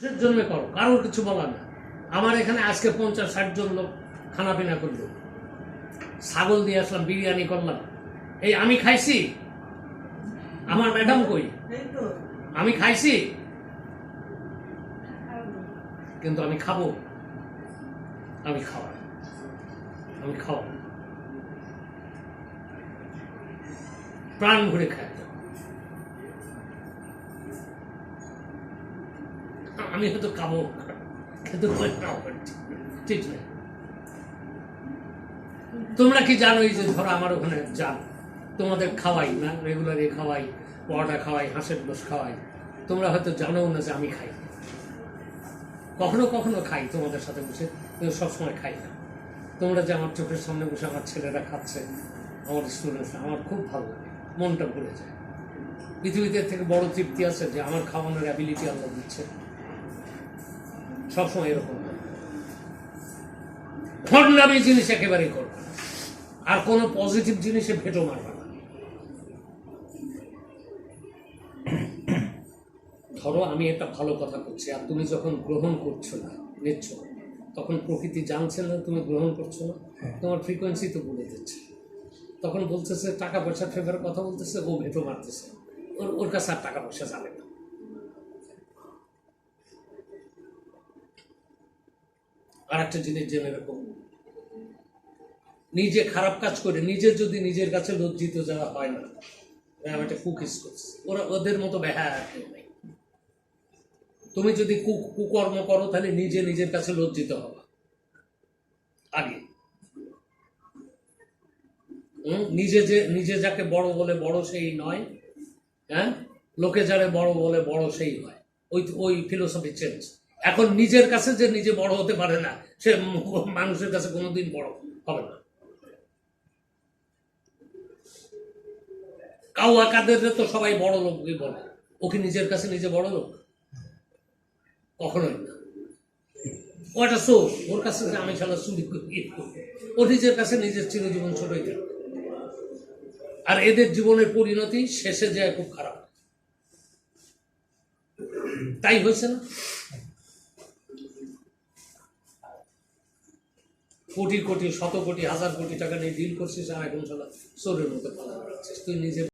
জন্য করো, কারোর কিছু বলার না। আমার এখানে আজকে 50-60 জন লোক খানা পিনা করলো, ছাগল দিয়ে আসলাম, বিরিয়ানি করলাম। এই আমি খাইছি? আমার ম্যাডাম কই? আমি খাইছি, কিন্তু আমি খাবো, আমি খাওয়াই, আমি খাওয়াই, প্রাণ ভরে খাই। আমি হয়তো খাবো, কিন্তু ঠিক না। তোমরা কি জানো এই যে ধরো আমার ওখানে যান, তোমাদের খাওয়াই না, রেগুলারই খাওয়াই, পরোটা খাওয়াই, হাঁসের গোশ খাওয়াই। তোমরা হয়তো জানো না যে আমি খাই, কখনো কখনো খাই তোমাদের সাথে বসে, কিন্তু সবসময় খাই না। তোমরা যে আমার চোখের সামনে বসে আমার ছেলেরা খাচ্ছে, আমার স্টুডেন্টসরা, আমার খুব ভালো লাগে, মনটা ভরে যায়। পৃথিবীতে থেকে বড় তৃপ্তি আছে যে আমার খাওয়ানোর অ্যাবিলিটি আল্লাহ দিচ্ছে। সবসময় এরকম ভণ্ডামি জিনিস একেবারেই করবে না, আর কোনো পজিটিভ জিনিসে ভেটো মারবে না। ধরো আমি একটা ভালো কথা করছি, আর তুমি যখন গ্রহণ করছো না, নিচ্ছ, তখন প্রকৃতি জানছে না তুমি গ্রহণ করছো না, তোমার ফ্রিকোয়েন্সি তো বলে দিচ্ছে। তখন বলতেছে টাকা পয়সার ফেভার কথা বলতেছে, ও ভেটো মারতেছে, ওর কাছে আর টাকা পয়সা যাবে না। আর একটা জিনিস জেনে রাখো, নিজে খারাপ কাজ করে নিজে যদি নিজের কাছে লজ্জিত যারা হয় না, আমি একটা কুকিস করছি, ওদের মতো বেহা নেই। তুমি যদি কুকর্ম করো তাহলে নিজে নিজের কাছে লজ্জিত হবে আগে। নিজে যাকে বড় বলে বড় সেই নয়, হ্যাঁ, লোকে যারে বড় বলে বড় সেই হয়। ওই ফিলোসফি চেঞ্জ। এখন নিজের কাছে যে নিজে বড় হতে পারে না, সে মানুষের কাছে কোনোদিন বড় হবে না। কাউয়া কাদের তো সবাই বড় লোকই বলে, ও কি নিজের কাছে নিজে বড় লোক? কখনোই না। ও একটা সোর, ওর কাছে আমি খেলা চুরি করি, ও নিজের কাছে নিজের চিরজীবন ছোটই থাকে। আর এদের জীবনের পরিণতি শেষে যায় খুব খারাপ। তাই হয়েছে না? কোটি কোটি, শত কোটি, হাজার কোটি টাকা নিয়ে ডিল করছিস, আর এখন চলা চোরের মতো পালা বেড়াচ্ছিস তুই নিজের।